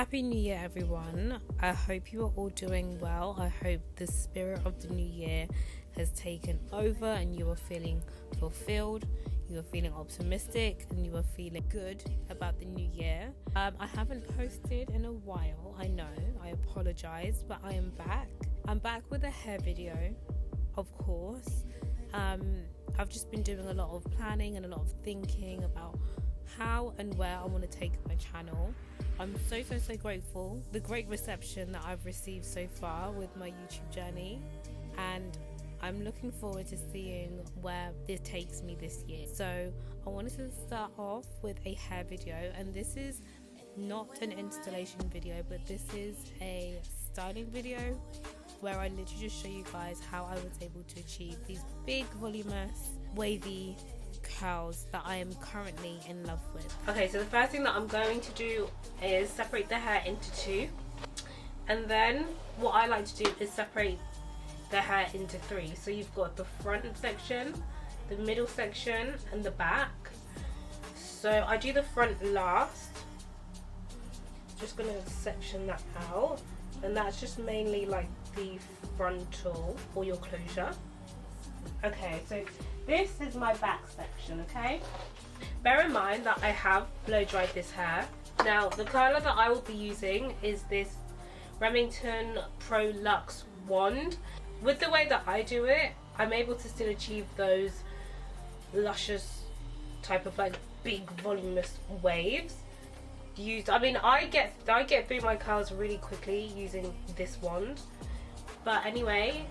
Happy New Year, everyone. I hope you are all doing well. I hope the spirit of the new year has taken over and you are feeling fulfilled, you are feeling optimistic, and you are feeling good about the new year. I haven't posted in a while, I know, I apologize, but I am back. I'm back with a hair video, of course. I've just been doing a lot of planning and a lot of thinking about how and where I want to take my channel. I'm so grateful, the great reception that I've received so far with my YouTube journey, and I'm looking forward to seeing where this takes me this year. So I wanted to start off with a hair video, and this is not an installation video, but this is a styling video where I literally just show you guys how I was able to achieve these big voluminous wavy curls that I am currently in love with. Okay, so the first thing that I'm going to do is separate the hair into two, and then what I like to do is separate the hair into three. So you've got the front section, the middle section, and the back. So I do the front last. Just gonna section that out, and that's just mainly like the frontal or your closure. Okay, so this is my back section, okay? Bear in mind that I have blow dried this hair. Now, the curler that I will be using is this Remington ProLuxe wand. With the way that I do it, I'm able to still achieve those luscious type of like big voluminous waves. I get through my curls really quickly using this wand. But anyway,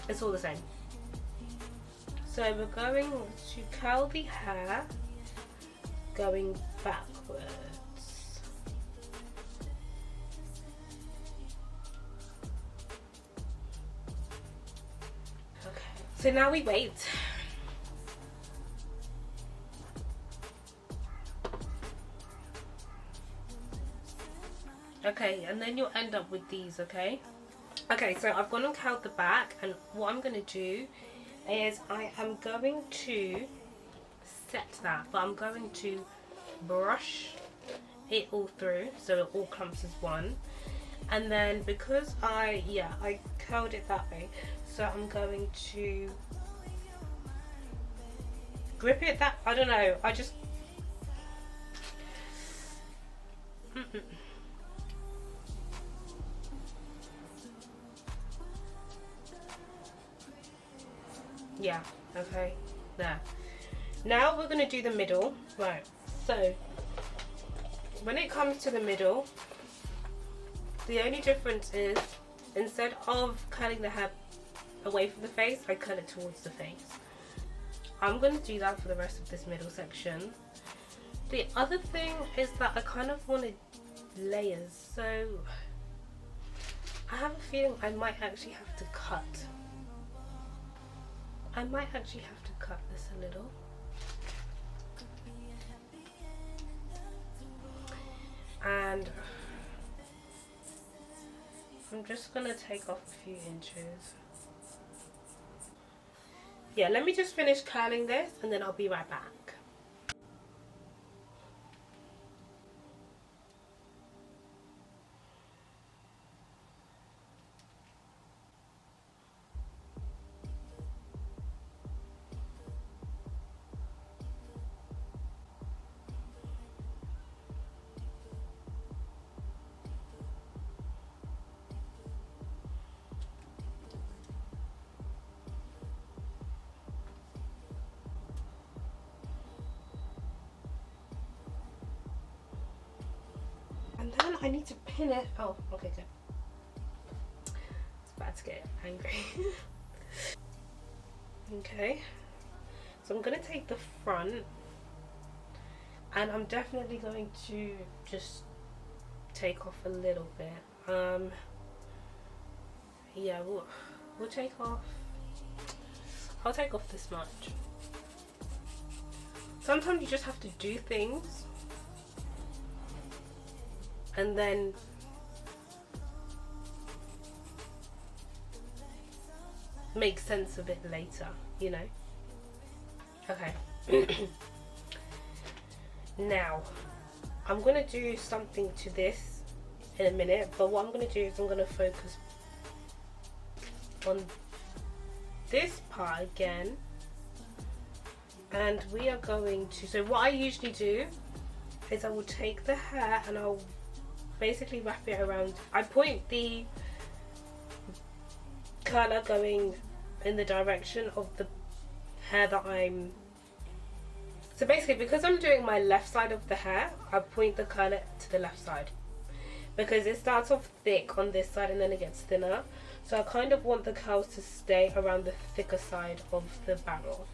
it's all the same. So we're going to curl the hair going backwards. Okay, so now we wait. Okay, and then you'll end up with these, okay? Okay, so I've gone and curled the back, and what I'm going to do is I am going to set that, but I'm going to brush it all through so it all clumps as one. And then because I curled it that way, so I'm going to grip it that, I don't know, I just yeah, okay, there. Now we're going to do the middle. Right, so when it comes to the middle, the only difference is instead of curling the hair away from the face, I curl it towards the face. I'm going to do that for the rest of this middle section. The other thing is that I kind of wanted layers, so I have a feeling I might actually have to cut. I might actually have to cut this a little. And I'm just gonna take off a few inches. Yeah, let me just finish curling this and then I'll be right back. And then I need to pin it. Oh, okay, good. It's about to get angry. Okay. So I'm going to take the front, and I'm definitely going to just take off a little bit. Yeah, we'll take off. I'll take off this much. Sometimes you just have to do things and then make sense of it later, you know? Okay. Now, I'm going to do something to this in a minute, but what I'm going to do is I'm going to focus on this part again, and we are going to, so what I usually do is I will take the hair and I'll basically wrap it around. I point the curler going in the direction of the hair that I'm, so basically because I'm doing my left side of the hair, I point the curler to the left side because it starts off thick on this side and then it gets thinner. So I kind of want the curls to stay around the thicker side of the barrel.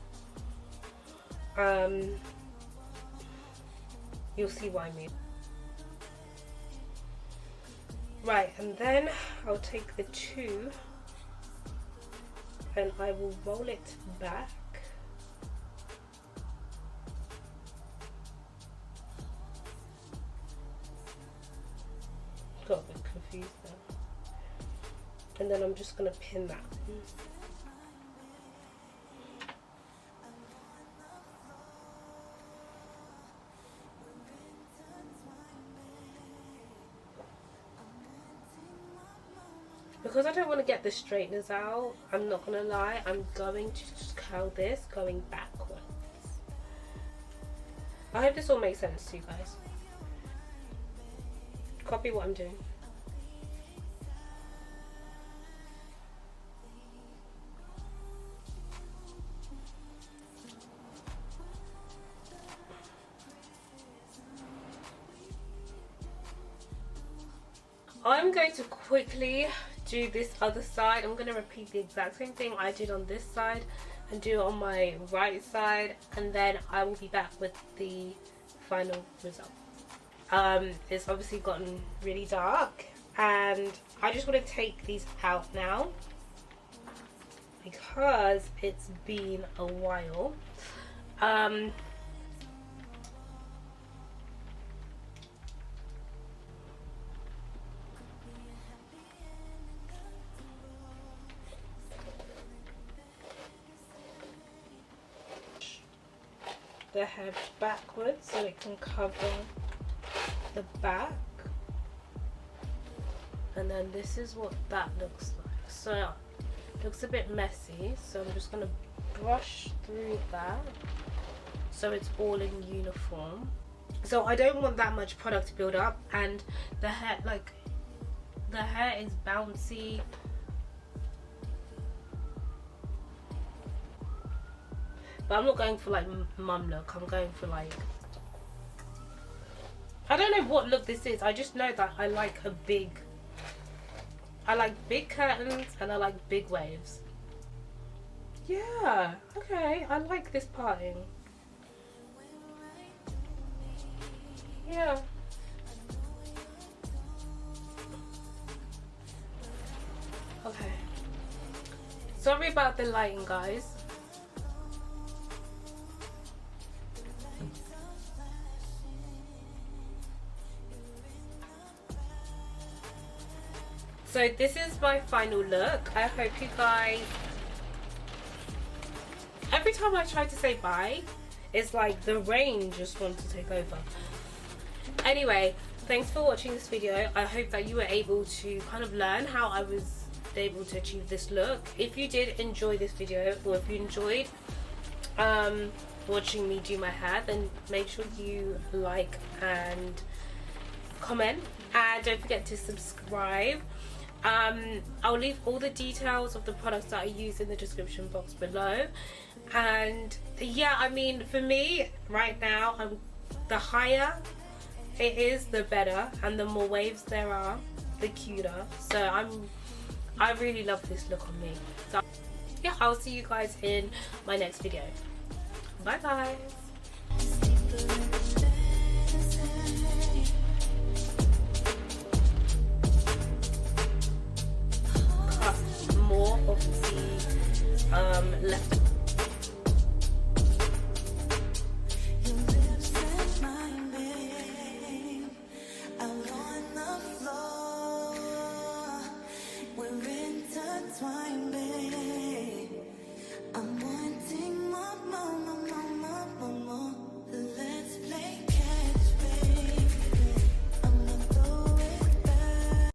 You'll see what I mean. Right, and then I'll take the two and I will roll it back. Got a bit confused there. And then I'm just going to pin that. Because I don't want to get the straighteners out, I'm not going to lie, I'm going to just curl this going backwards. I hope this all makes sense to you guys. Copy what I'm doing. I'm going to quickly do this other side. I'm going to repeat the exact same thing I did on this side and do it on my right side, and then I will be back with the final result. It's obviously gotten really dark and I just want to take these out now because it's been a while. The hair backwards so it can cover the back, and then this is what that looks like. So it looks a bit messy, so I'm just going to brush through that so it's all in uniform. So I don't want that much product to build up, and the hair, like, the hair is bouncy. But I'm not going for like mum look, I'm going for like, I don't know what look this is. I just know that I like big curtains and I like big waves. Yeah, okay, I like this parting. Yeah. Okay. Sorry about the lighting, guys. So this is my final look. I hope you guys, every time I try to say bye, it's like the rain just wants to take over. Anyway, thanks for watching this video. I hope that you were able to kind of learn how I was able to achieve this look. If you did enjoy this video, or if you enjoyed watching me do my hair, then make sure you like and comment, and don't forget to subscribe. I'll leave all the details of the products that I use in the description box below. And yeah, I mean, for me right now, the higher it is, the better, and the more waves there are, the cuter. So I really love this look on me. So yeah, I'll see you guys in my next video. Bye guys.